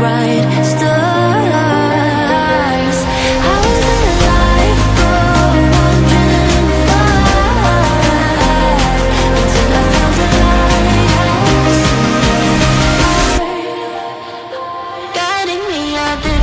bright stars. How did life go wandering far until I found a lighthouse guiding me out the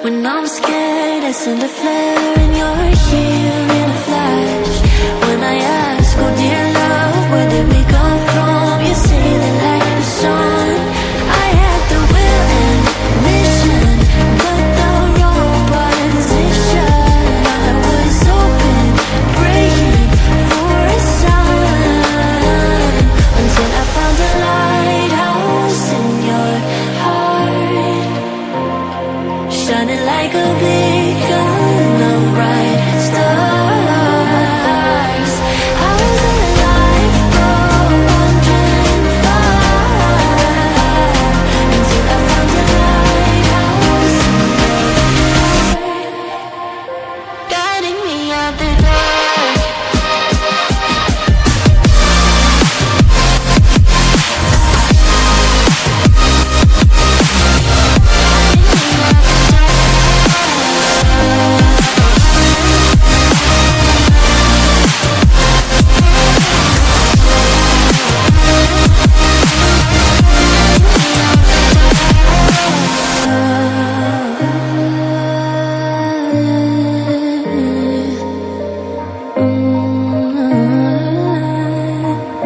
when I'm scared, I send a flare and you're here in a flash. When I ask, oh dear love, where did we come from? You say that like the sun, I had the will and mission, but the wrong position. I was open, praying for a sign, until I found a lighthouse in your heart, shining like a beacon of bright stars. How did life go wandering far until I found a lighthouse guiding me out the dark.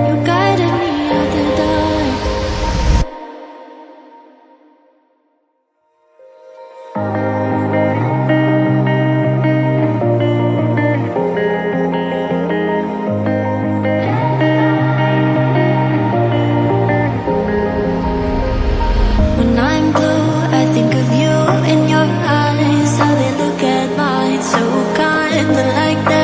You guided me out the dark. When I'm blue, I think of you in your eyes, how they look at mine, so kinda like that.